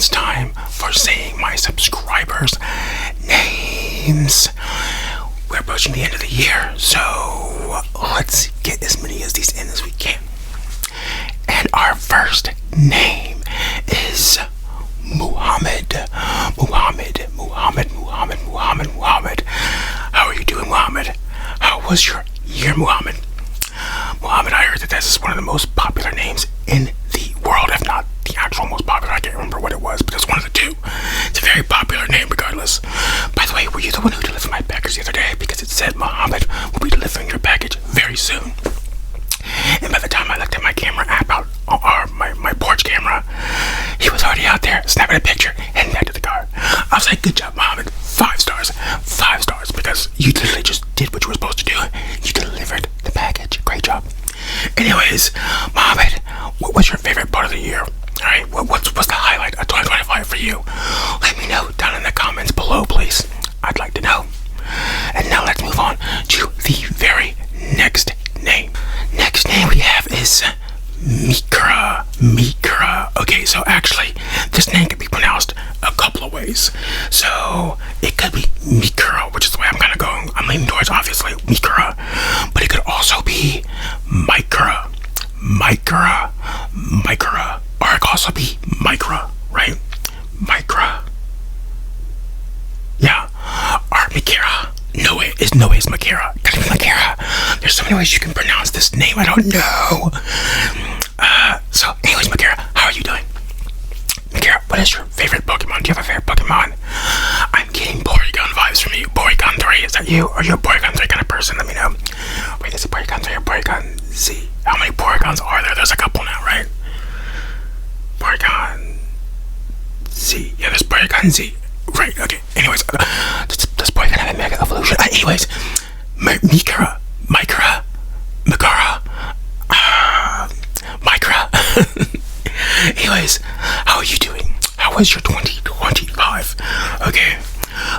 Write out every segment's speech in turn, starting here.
it's time for saying my subscribers' names. We're approaching the end of the year, so let's get as many of these in as we can. And our first name is Mohamed. Mohamed. How are you doing, Mohamed? How was your year, Mohamed? Mohamed, I heard that this is one of the most popular names in the world, if not the actual most popular. I can't remember what it was, but it's one of the two. It's a very popular name regardless. By the way, were you the one who delivered my package the other day? Because it said Mohamed will be delivering your package very soon. And by the time I looked at my camera app out, or my porch camera, he was already out there snapping a picture, heading back to the car. I was like, good job, Mohamed. 5 stars. 5 stars, because you literally just did what you were supposed to do. You delivered the package. Great job. Anyways, Mohamed, what was your favorite part of the year? Alright, what's the highlight of 2025 for you? Let me know down in the comments below, please. I'd like to know. And now let's move on to the very next name. Next name we have is Mikera. Okay, so actually, this name could be pronounced a couple of ways. So it could be Mikera, which is the way I'm kind of going. I'm leaning towards, obviously, Mikera, but it could also be Mikera, or it could also be Mikera, right? Mikera. Yeah. Or Mikera. No way, it's Mikera. Gotta be Mikera. There's so many ways you can pronounce this name. I don't know. So, anyways, Mikera, how are you doing? Mikera, what is your favorite Pokemon? Do you have a favorite Pokemon? I'm getting Porygon vibes from you. Porygon 3, is that you? Are you a Porygon 3 kind of person? Let me know. Wait, is it Porygon 3 or Porygon Z? How many Porygons are there? There's a couple now, right? Porygon Z. Yeah, there's Porygon Z. Right, okay. Anyways, does Porygon have a Mega Evolution? Anyways, Mikera. Anyways, how are you doing? How was your 2025? Okay.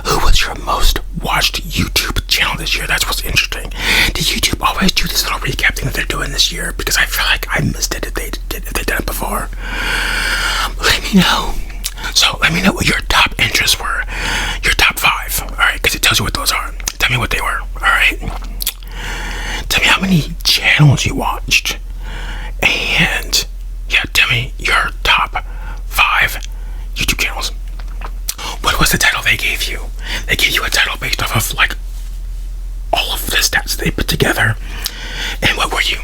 Who was your most watched YouTube channel this year? That's what's interesting. Did YouTube always do this little recap thing that they're doing this year? Because I feel like I missed it if they did it before. Let me know. So let me know what your top interests were. Your top 5. Alright, because it tells you what those are. Tell me what they were. Alright. Tell me how many channels you watched. And yeah, tell me your top 5 YouTube channels. What was the title they gave you? They gave you a title based off of like all of the stats they put together. And what were you?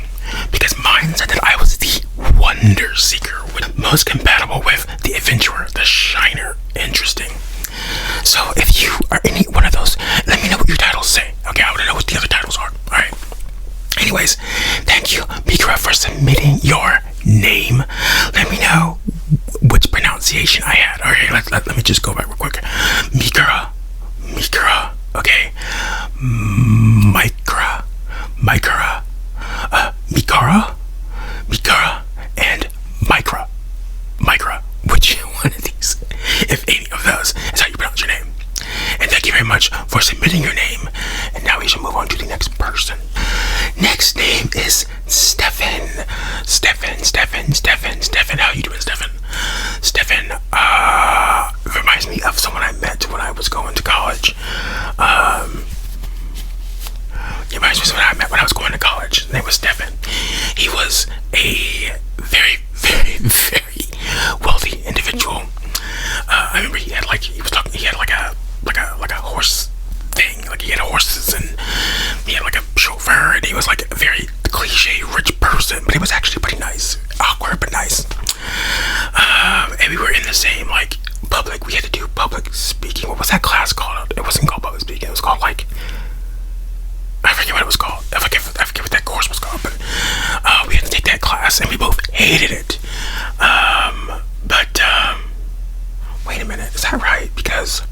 Because mine said that I was the Wonder Seeker, most compatible with the Adventurer, the Shiner. Interesting. So if you are any one of those, let me know what your titles say. Okay, I want to know what the other titles are. Alright. Anyways, thank you, Mikera, for submitting your name. Let me know which pronunciation I had. Alright, let me just go back real quick. Mikera. Okay. Mikera. Mikera, and Mikera. Which one of these, if any of those, is how you pronounce your name? And thank you very much for submitting your name. And now we shall move on to the next person. Next name is Stefan. Stefan, how you doing, Stefan? Stefan, reminds me of someone I met when I was going to college. It reminds me of someone I met when I was going to college. His name was Stefan. He was a very wealthy individual. I remember he had like a horse thing. Like he had horses and he had like a chauffeur and he was like a very cliche rich person, but he was actually pretty nice. Awkward but nice. And we were in the same like public. We had to do public speaking. What was that class called? It wasn't called public speaking. It was called like, I forget what it was called. I forget what that course was called, but we had to take that class and we both hated it. But wait a minute, is that right? Because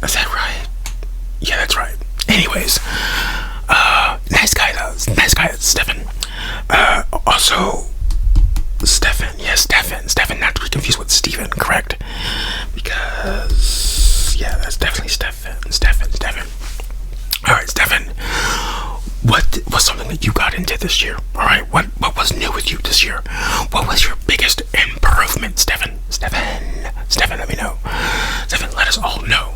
is that right? Yeah, that's right. Anyways, nice guy though. Nice guy, Stefan. Also, Stefan. Yes, Stefan. Not to be confused with Steven, correct? Because yeah, that's definitely Stefan. All right, Stefan. What was something that you got into this year? All right, what was new with you this year? What was your biggest impression? Stefan, let me know. Stefan, let us all know.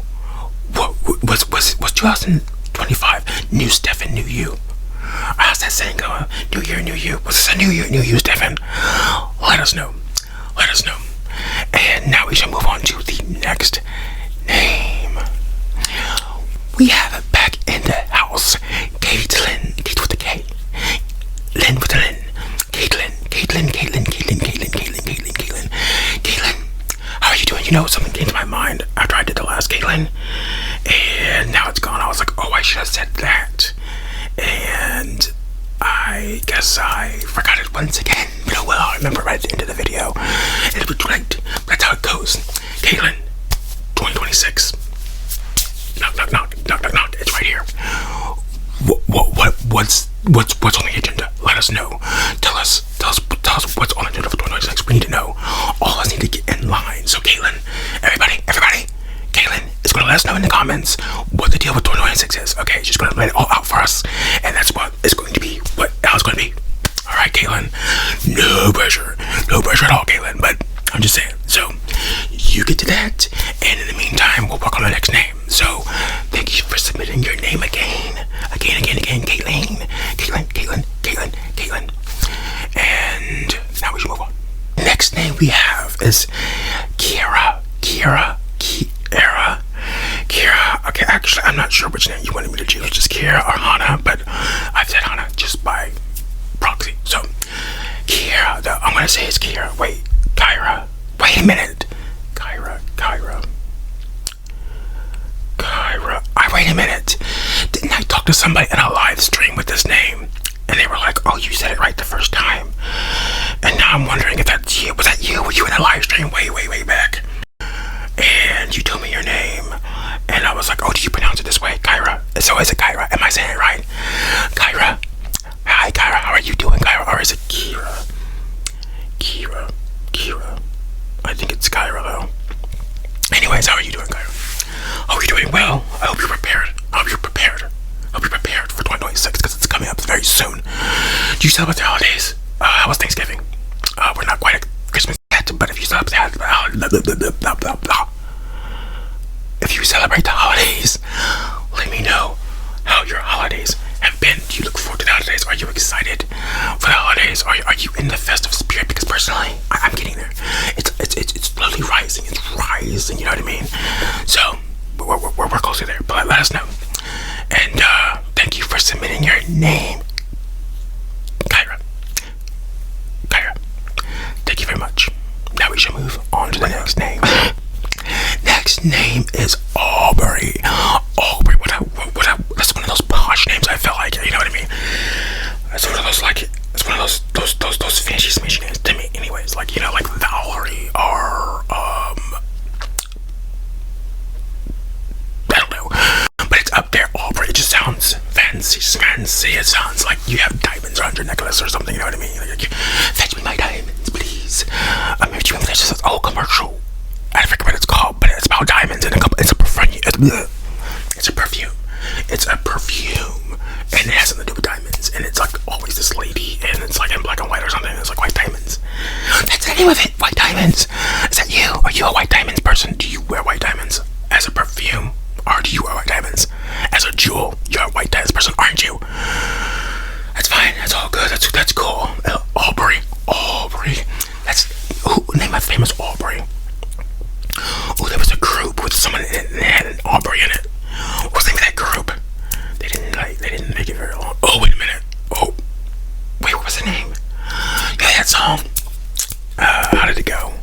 What was 2025 new Stefan, new you? How's that saying going? New year, new you. Was this a new year, new you, Stefan? Let us know. Let us know. And now we shall move on to the next name. We have it back in the house. Katelynn. Kate with a K. Lynn with a Lynn. Katelynn. How are you doing? You know, something came to my mind after I did the last Katelynn. And now it's gone. I was like, oh, I should have said that. And I guess I forgot it once again. But oh well, I remember right at the end of the video. It'll be too late. That's how it goes. Katelynn, 2026. Knock, knock, knock, knock, knock, knock. It's right here. What's on the agenda? Let us know. Tell us what's on the agenda for 2026. We need to know. All of us need to get in line. So Katelynn, everybody, Katelynn is going to let us know in the comments what the deal with 2026 is. Okay, she's going to lay it all out for us, and that's what it's going to be. How it's going to be. All right, Katelynn. No pressure at all, Katelynn. But I'm just saying. So you get to that, and in the meantime, we'll work on the next name. So thank you for submitting your name again, Katelynn. And now we should move on. Next name we have is Kierra. Okay, actually, I'm not sure which name you wanted me to choose, just Kierra or Hannah, but I've said Hannah just by proxy. So Kierra, I'm gonna say it's Kierra. Wait, Kierra. Wait a minute. Kierra. Wait a minute. Didn't I talk to somebody in a live stream with this name? And they were like, oh, you said it right the first time. And now I'm wondering if that's you. Was that you? Were you in a live stream way back? And you told me your name. And I was like, oh, do you pronounce it this way? Kierra. So is it Kierra? Am I saying it right? Kierra. Hi, Kierra. How are you doing, Kierra? Or is it Kierra? Kierra. I think it's Kierra, though. Anyways, how are you doing, Kierra? Hope you're doing well. I hope you're prepared. Hope you're prepared for 2026 because it's coming up very soon. Do you celebrate the holidays? How was Thanksgiving? We're not quite at Christmas yet, but if you celebrate the holidays, let me know how your holidays have been. Do you look forward to the holidays? Are you excited for the holidays? Are you in the festive spirit? Because personally, I'm getting there. It's slowly rising. It's rising. You know what I mean? So we're closer there. But let us know. And thank you for submitting your name, Kierra. Thank you very much. Now we shall move on to the next name. Next name is Aubrey. Aubrey, that's one of those posh names. I felt like, you know what I mean? It's one of those those fancy smashy names to me. Anyways, like, you know, like Valerie or I don't know, but it's up there. Aubrey. It just sounds fancy. It sounds like you have diamonds around your necklace or something. You know what I mean? Like, fetch me my diamonds, please. There's just this old commercial. I forget what it's called, but it's about diamonds and it's a perfume. It's a perfume, and it has something to do with diamonds. And it's like always this lady, and it's like in black and white or something. And it's like white diamonds. That's the name of it. White diamonds. Is that you? Are you a white diamonds person? Do you wear white diamonds as a perfume, or do you wear white diamonds as a jewel? You're a white diamonds person, aren't you? That's fine. That's all good. That's cool. Aubrey. Name a famous Aubrey. Oh, there was a group with someone that had an Aubrey in it. What's the name of that group? They didn't make it very long. Oh, wait a minute. Oh, wait, what was the name? Yeah, that song. How did it go?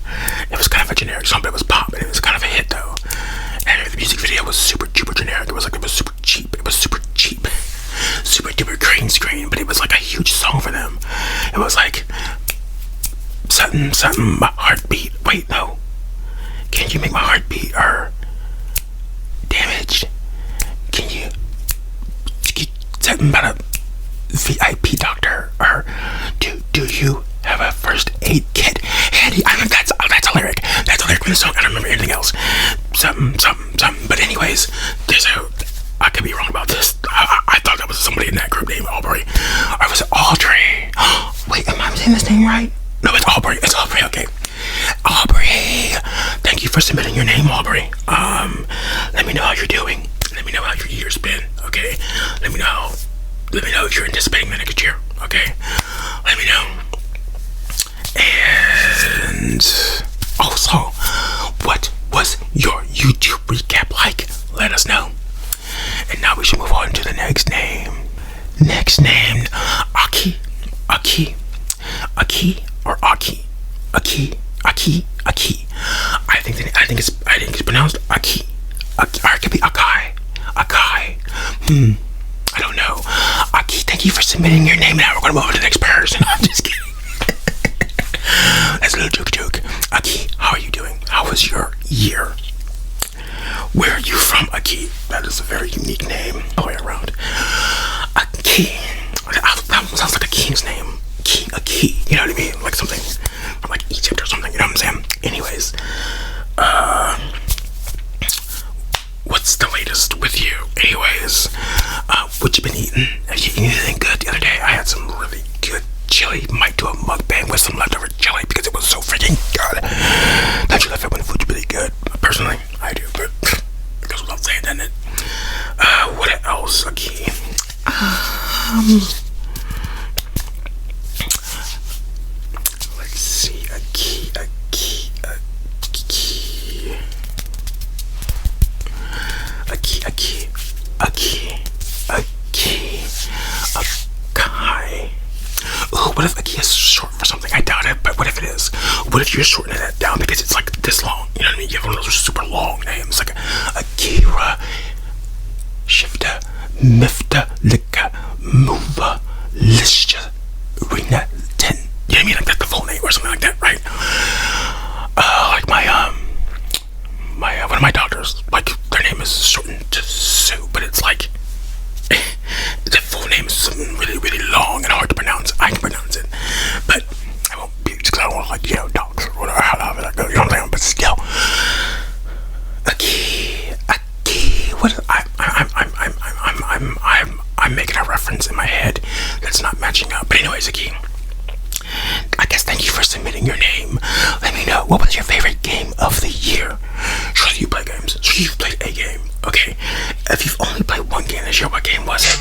It was kind of a generic song, but it was pop, and it was kind of a hit though. And the music video was super duper generic. It was super cheap. Super duper green screen, but it was like a huge song for them. It was like something my heartbeat. Wait, no. Can you make my heart beat or damaged? Can you something about a VIP doctor, or do you have a first aid kit handy? I mean, that's a lyric. That's a lyric from the song. I don't remember anything else. Something. But anyways, I could be wrong about this. I thought that was somebody in that group named Aubrey, or was it Audrey? Wait, am I saying this name right? No, it's Aubrey. Okay. Aubrey, thank you for submitting your name, Aubrey. Let me know how you're doing. Let me know how your year's been. Okay. Let me know. Let me know if you're anticipating the next year. Okay. Let me know. And also, what was your YouTube recap like? Let us know. And now we should move on to the next name. Next name, Aki, or Aki. I think it's pronounced Aki. Or it could be Akai. I don't know. Aki, thank you for submitting your name. Now we're gonna move on to the next person. I'm just kidding. That's a little joke. Aki, how are you doing? How was your year? Where are you from, Aki? That is a very unique name. All the way around. Aki. That sounds like a king's name. Aki. You know what I mean? Like something from like Egypt or something. You know what I'm saying? Anyways, what's the latest with you? Anyways, what you been eating? Have you eaten anything good? The other day, I had some really good chili. Might do a mukbang with some leftover chili because it was so freaking good. Don't you love it when food's really good? Personally, I do, but it goes without saying, doesn't it? What else? Okay. Let's see. Aki. Ooh, what if Aki is short for something? I doubt it, but what if it is? What if you're shortening that down because it's like this long? You know what I mean? You have one of those super long names, like Kierra, Shifta, Mifta, Lika, Muva, Lisha, Rina, Ten. You know what I mean? Like that's the full name or something like that, right? Like one of my daughters, like their name is shortened to Sue, but it's like the full name is something really, really long and hard to pronounce. I can pronounce it, but I won't be because I don't want to, like, you know, dogs or whatever, however that goes. You know what I'm saying? But still, Aki. What? I'm making a reference in my head that's not matching up. But anyways, Aki, I guess thank you for submitting your name. Let me know, what was your favorite game of the year? Surely you play games. Surely you've played a game. Okay, if you've only played one game this year, what game was it?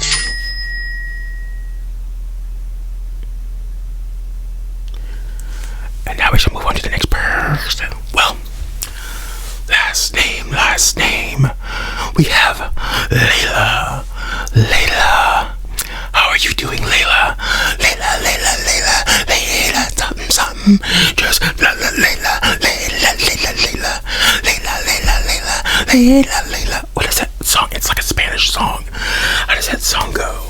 And now we shall move on to the next person. Well, last name. We have Layla. How are you doing, Layla? Layla, something. Just Layla. What is that song? It's like a Spanish song. How does that song go?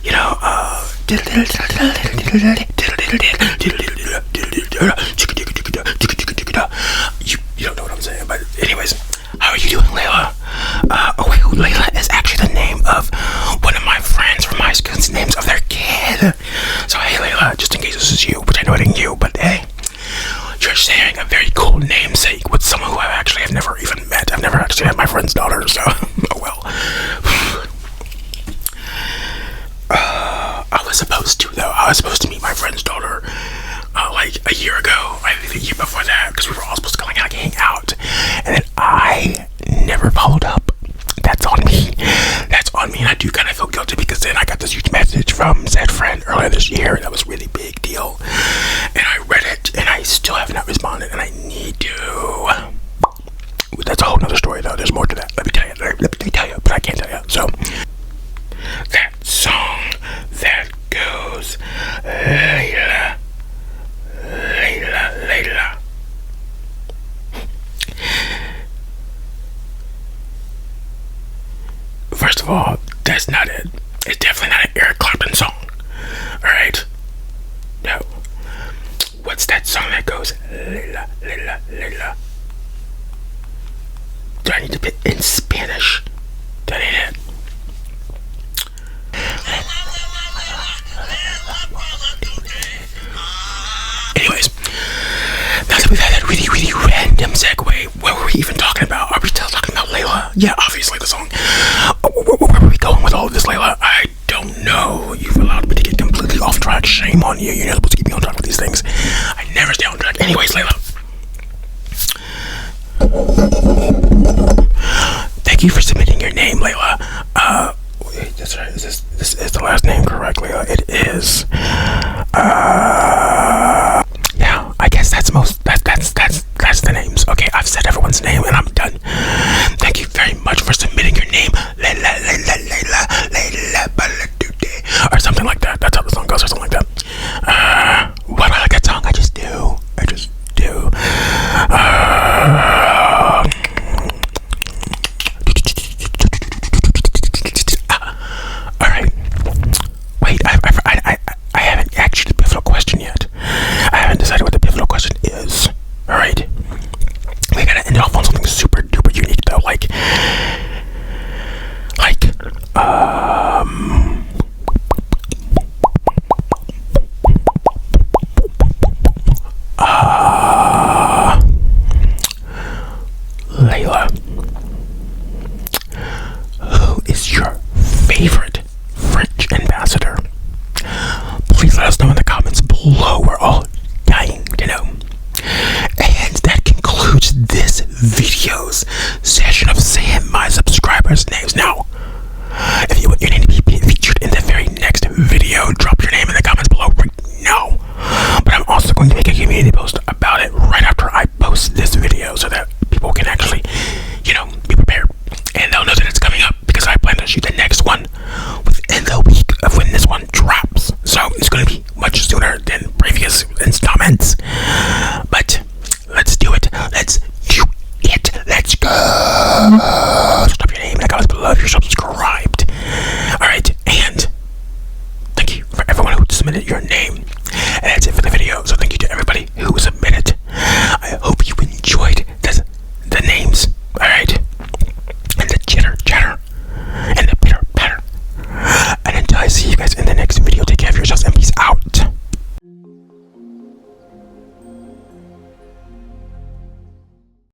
You know, you don't know what I'm saying, but anyways, how are you doing, Layla? Layla is actually the name of one of my friends from high school. It's the names of their kid. So hey, Layla, just in case this is you, which I know it ain't you, but hey, you're sharing a very cool namesake with someone who I actually have never even met. I've never actually met my friend's daughter, so oh well. I was supposed to meet my friend's daughter like a year ago. I think the year before that, because we were all supposed to like hang out, and then I never followed up. That's on me, and I do kind of feel guilty because then I got this huge message from said friend earlier this year. That was a really big deal, and I read it, and I still have not responded, and I need to. That's a whole nother story, though. There's more to that. Let me tell you, but I can't tell you. So that song that goes Layla. First of all, that's not it. It's definitely not an Eric Clapton song. Alright? No. What's that song that goes Layla? Do I need to put in Spanish? That ain't it. Anyways, now that we've had that really, really random segue, what were we even talking about? Are we still talking about Layla? Yeah, obviously the song. Where were we going with all of this, Layla? I don't know. You've allowed me to get completely off track. Shame on you. You're not supposed to keep me on track with these things. I never stay on track. Anyways, Layla. you for submitting your name, Layla. Wait, that's right. This is the last name correct, Layla? It is.